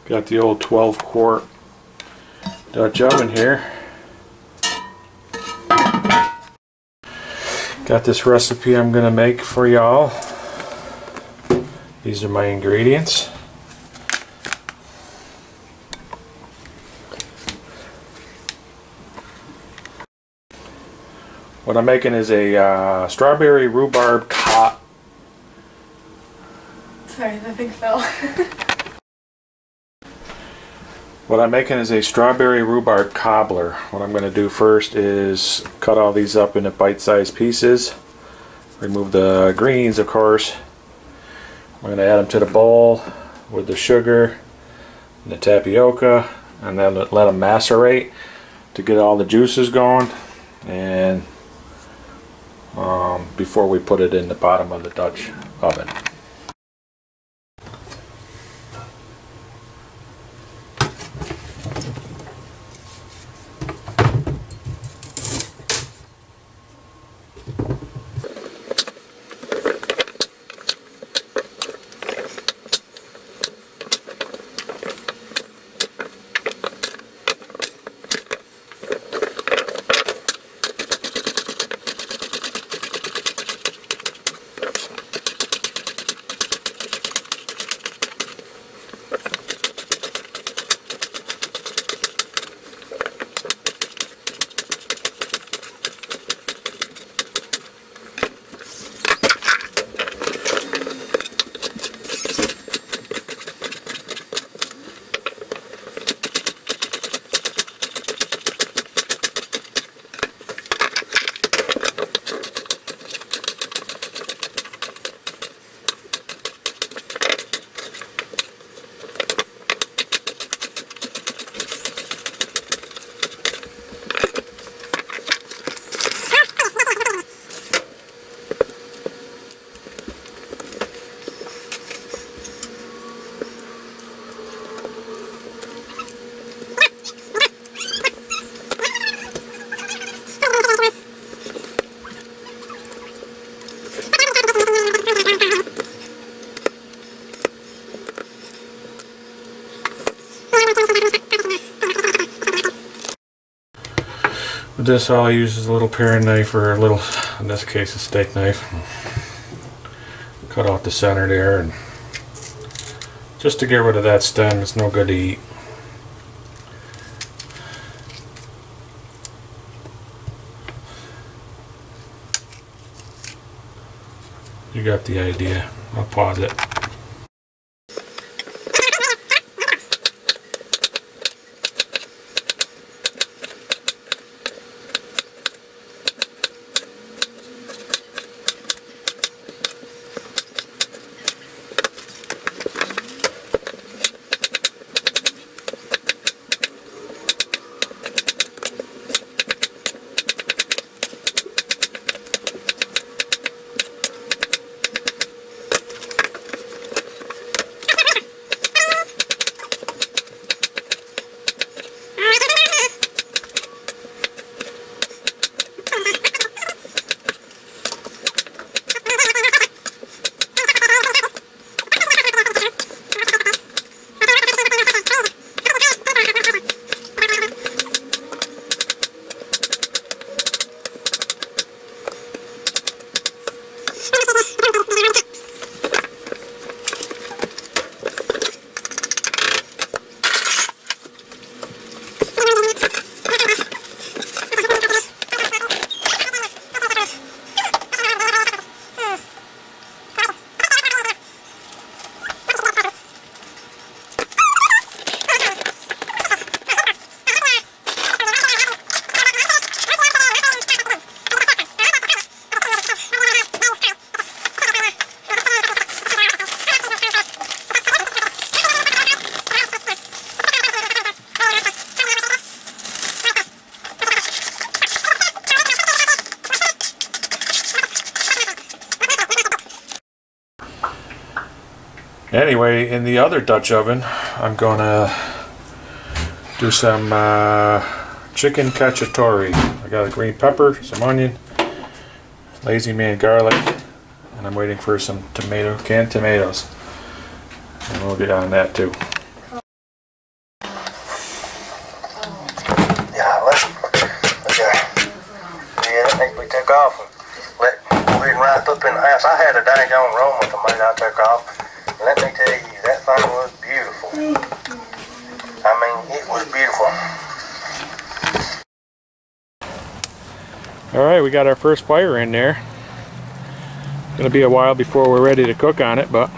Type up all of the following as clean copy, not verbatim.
Got the old 12-quart Dutch oven here. Got this recipe I'm going to make for y'all. These are my ingredients. What I'm making is a strawberry rhubarb cob. Sorry, the thing fell. What I'm making is a strawberry rhubarb cobbler. What I'm going to do first is cut all these up into bite-sized pieces. Remove the greens, of course. I'm going to add them to the bowl with the sugar and the tapioca, and then let them macerate to get all the juices going, and before we put it in the bottom of the Dutch oven. With this, all I use is a little paring knife, or a little, in this case, a steak knife. Cut off the center there, and just to get rid of that stem. It's no good to eat. You got the idea. I'll pause it. Anyway, in the other Dutch oven, I'm gonna do some chicken cacciatore. I got a green pepper, some onion, lazy man garlic, and I'm waiting for some canned tomatoes. And we'll get on that too. off and go ahead and wrap up in the house. I had a dang on Roma tomato I took off. And let me tell you, that thing was beautiful. I mean, it was beautiful. Alright, we got our first fire in there. It's gonna be a while before we're ready to cook on it, but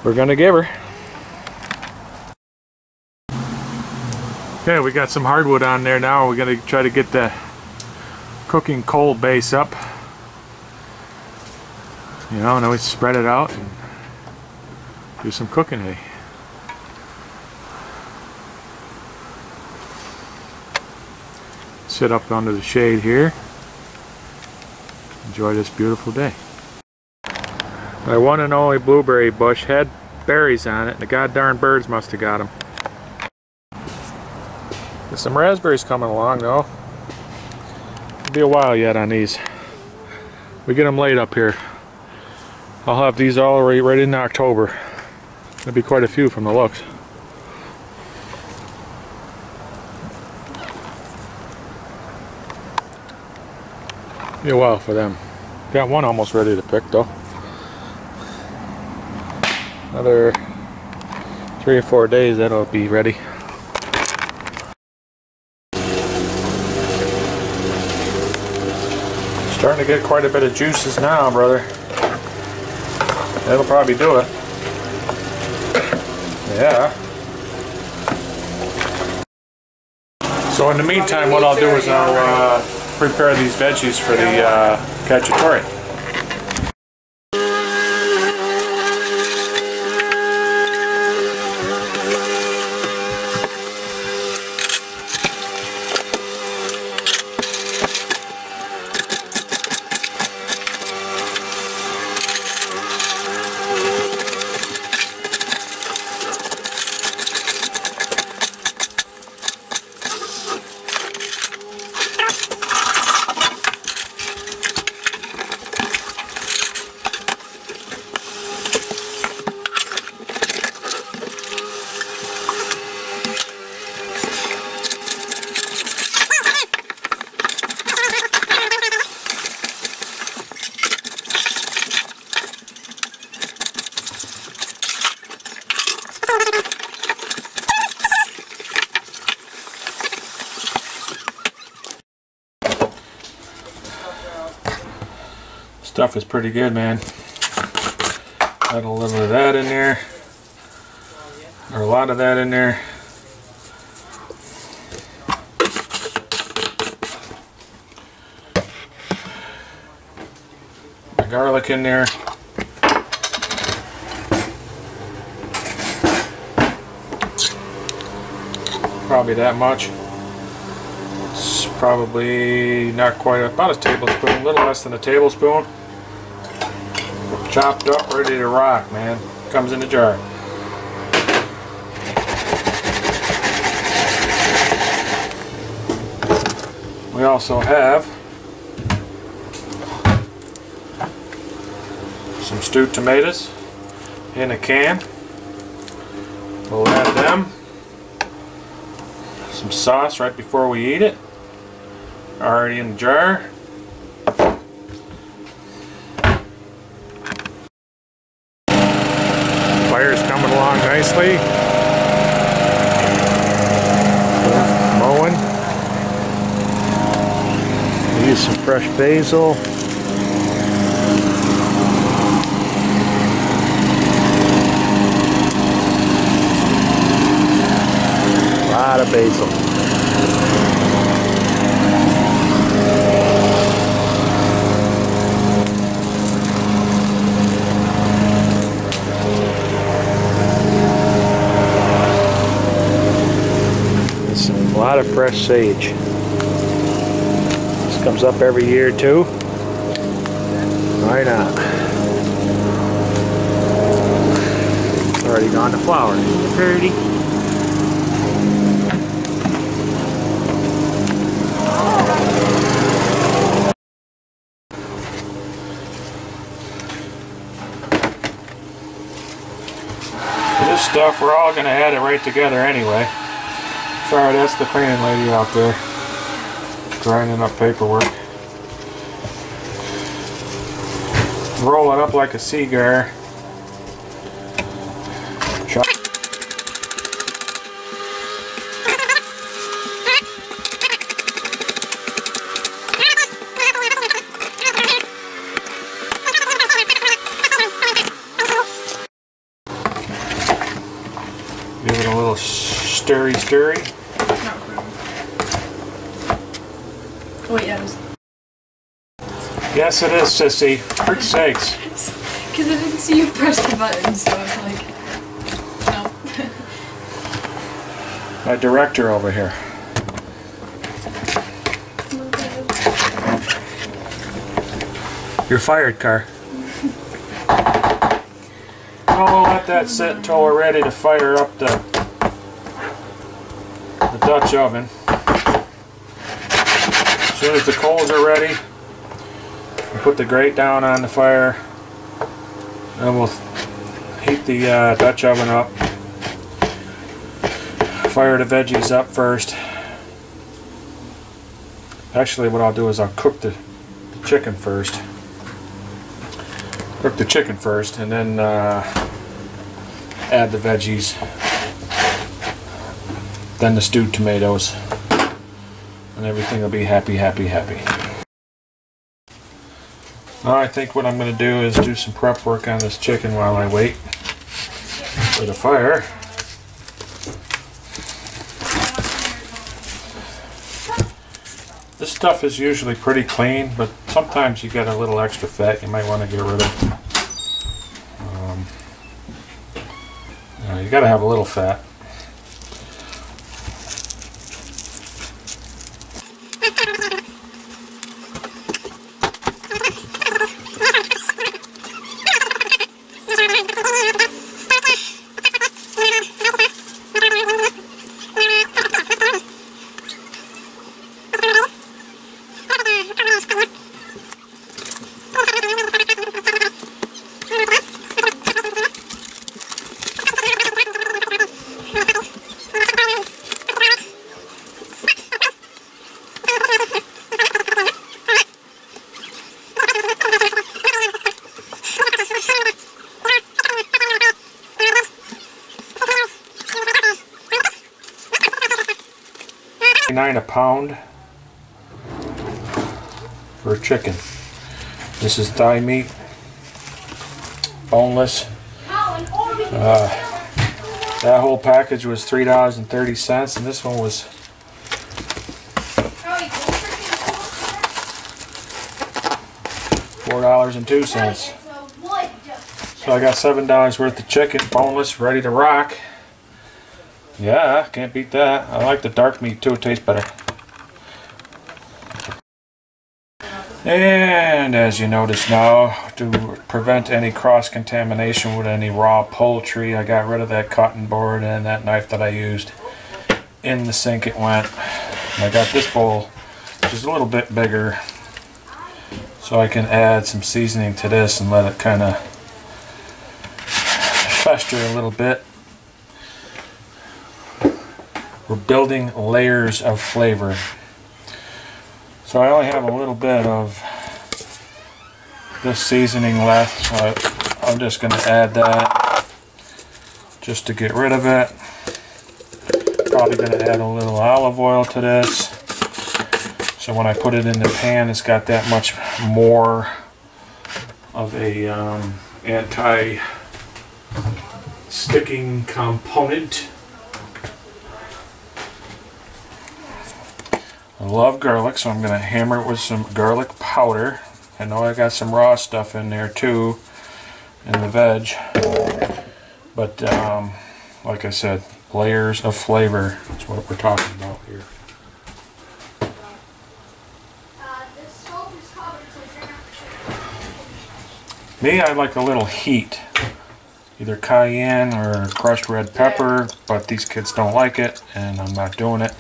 we're gonna give her. Okay, we got some hardwood on there now. We're gonna try to get the cooking coal base up. You know, and then we spread it out and do some cooking. Hey. Sit up under the shade here. Enjoy this beautiful day. My one and only blueberry bush had berries on it, and the goddamn birds must have got them. There's some raspberries coming along though. It'll be a while yet on these. We get them late up here. I'll have these all right in October. There'll be quite a few from the looks. Be a while for them. Got one almost ready to pick though. Another 3 or 4 days that'll be ready. Starting to get quite a bit of juices now, brother. That'll probably do it. Yeah. So in the meantime, what I'll do is I'll prepare these veggies for the cacciatore. Stuff is pretty good, man. Got a little of that in there, or a lot of that in there. The garlic in there. Probably that much. It's probably not quite, about a tablespoon, a little less than a tablespoon. Chopped up, ready to rock, man. Comes in a jar. We also have some stewed tomatoes in a can. We'll add them. Some sauce right before we eat it. Already in the jar. Fire's coming along nicely. Mowing. Use some fresh basil. A lot of basil. A lot of fresh sage. This comes up every year too. Why not? It's already gone to flower. Pretty. This stuff, we're all going to add it right together anyway. Sorry, that's the cleaning lady out there grinding up paperwork. Roll it up like a cigar. Give it a little stirry. Not really. Oh wait, yeah, it is. Yes, it is, sissy. For sakes. Because I didn't see you press the button, so I was like, no. My director over here. You're fired, Car. So we'll let that sit until we're ready to fire up the Dutch oven. As soon as the coals are ready, we'll put the grate down on the fire, and we'll heat the Dutch oven up. Fire the veggies up first. Actually, what I'll do is I'll cook the chicken first. Cook the chicken first, and then add the veggies, then the stewed tomatoes, and everything will be happy. Now I think what I'm going to do is do some prep work on this chicken while I wait for the fire. This stuff is usually pretty clean, but sometimes you get a little extra fat you might want to get rid of. You got to have a little fat. $9 a pound for chicken. This is thigh meat, boneless. That whole package was $3.30, and this one was $4.02. So I got $7 worth of chicken, boneless, ready to rock. Yeah, can't beat that. I like the dark meat too, it tastes better. And as you notice now, to prevent any cross-contamination with any raw poultry, I got rid of that cutting board and that knife that I used. In the sink it went. And I got this bowl, which is a little bit bigger, so I can add some seasoning to this and let it kind of fester a little bit. We're building layers of flavor. So I only have a little bit of this seasoning left, so I'm just going to add that just to get rid of it. Probably going to add a little olive oil to this, so when I put it in the pan it's got that much more of a anti-sticking component. I love garlic, so I'm going to hammer it with some garlic powder. I know I got some raw stuff in there too, in the veg. But like I said, layers of flavor is what we're talking about here. Me, I like a little heat. Either cayenne or crushed red pepper, but these kids don't like it, and I'm not doing it.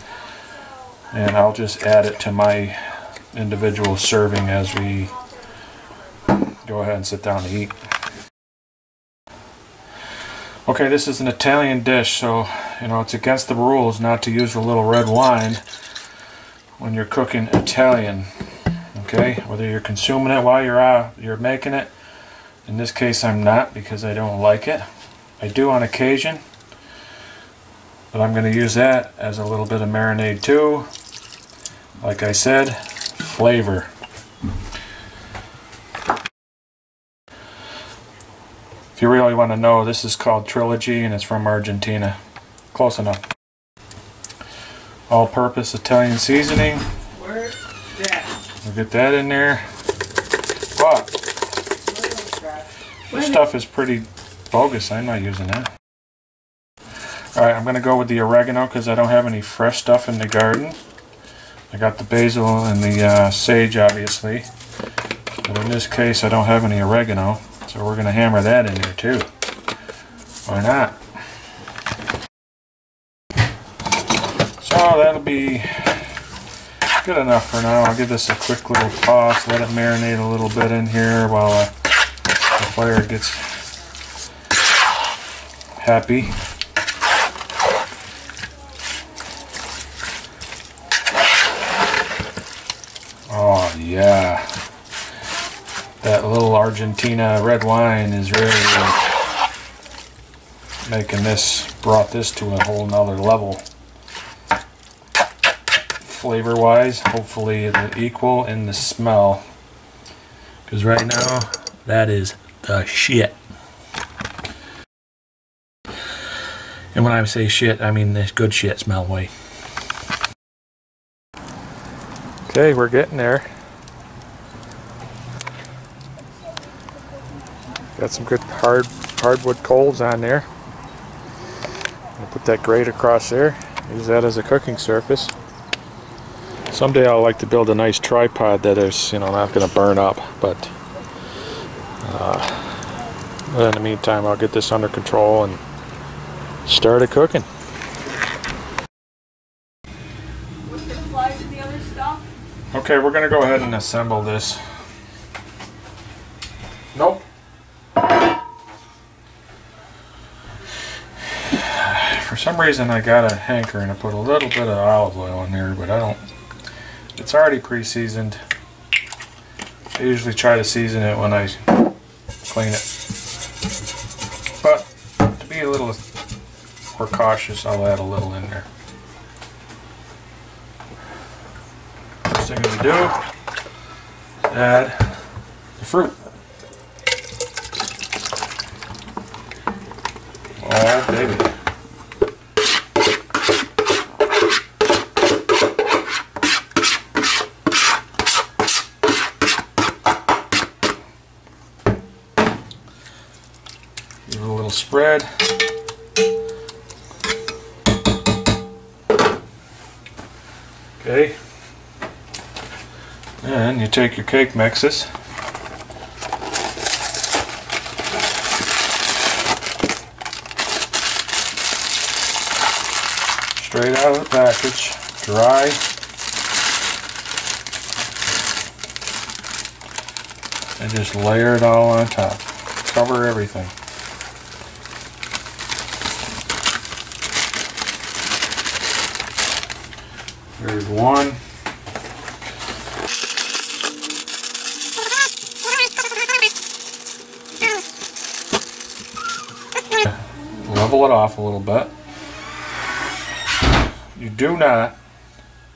And I'll just add it to my individual serving as we go ahead and sit down to eat. Okay, this is an Italian dish, so you know it's against the rules not to use a little red wine when you're cooking Italian. Okay, whether you're consuming it while you're making it, In this case I'm not, because I don't like it. I do on occasion, but I'm going to use that as a little bit of marinade too. Like I said, flavor. If you really want to know, this is called Trilogy and it's from Argentina. Close enough. All-purpose Italian seasoning. Where's that? We'll get that in there. But this stuff is pretty bogus. I'm not using that. Alright, I'm going to go with the oregano because I don't have any fresh stuff in the garden. I got the basil and the sage, obviously. But in this case, I don't have any oregano. So we're going to hammer that in there too. Why not? So that'll be good enough for now. I'll give this a quick little toss, let it marinate a little bit in here while the fire gets happy. Oh yeah, that little Argentina red wine is really brought this to a whole nother level. Flavor wise, hopefully it'll equal in the smell, because right now that is the shit. And when I say shit, I mean this good shit smell way. Okay, we're getting there. Got some good hardwood coals on there. I'll put that grate across there. Use that as a cooking surface. Someday I'll like to build a nice tripod that is, not going to burn up. But in the meantime, I'll get this under control and start it cooking. What's the fly to the other stuff? Okay, we're going to go ahead and assemble this. Nope. For some reason I got a hanker and I put a little bit of olive oil in there, but I don't. It's already pre-seasoned. I usually try to season it when I clean it. But to be a little more cautious, I'll add a little in there. First thing I'm going to do is add the fruit. Oh, baby. Give it a little spread. Okay. And you take your cake mixes. Straight out of the package, dry. And just layer it all on top. Cover everything. There's one. Level it off a little bit. You do not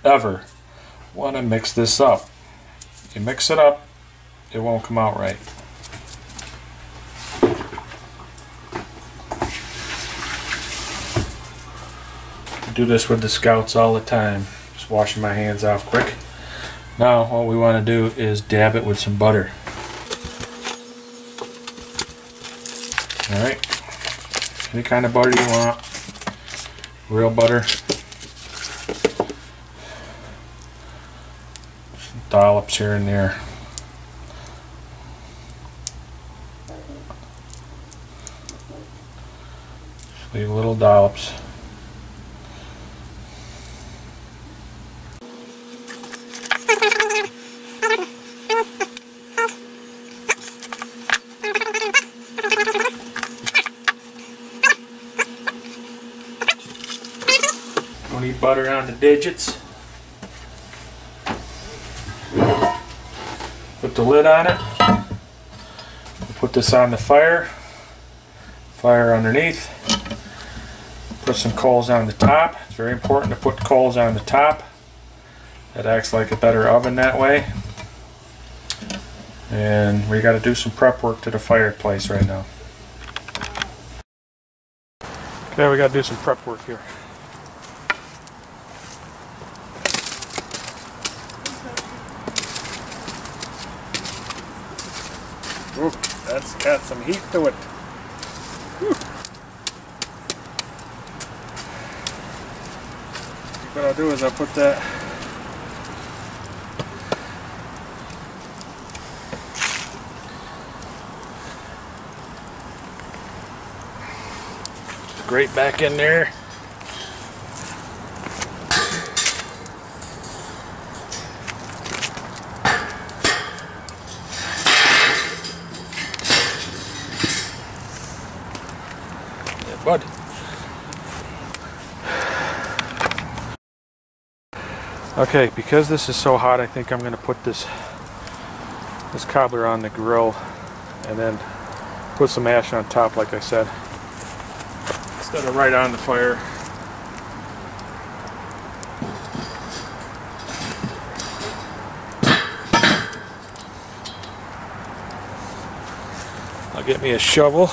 ever want to mix this up. You mix it up, it won't come out right. I do this with the Scouts all the time. Just washing my hands off quick. Now what we want to do is dab it with some butter. Alright. Any kind of butter you want. Real butter. Some dollops here and there. Just leave little dollops. Don't eat butter on the digits. Put the lid on it. Put this on the fire. Fire underneath. Put some coals on the top. It's very important to put coals on the top. It acts like a better oven that way. And we got to do some prep work to the fireplace right now. Okay, we got to do some prep work here. Ooh, that's got some heat to it. Whew. What I'll do is I'll put that grate back in there. Yeah, bud. Okay, because this is so hot, I think I'm going to put this cobbler on the grill and then put some ash on top, like I said, instead of right on the fire. I'll get me a shovel.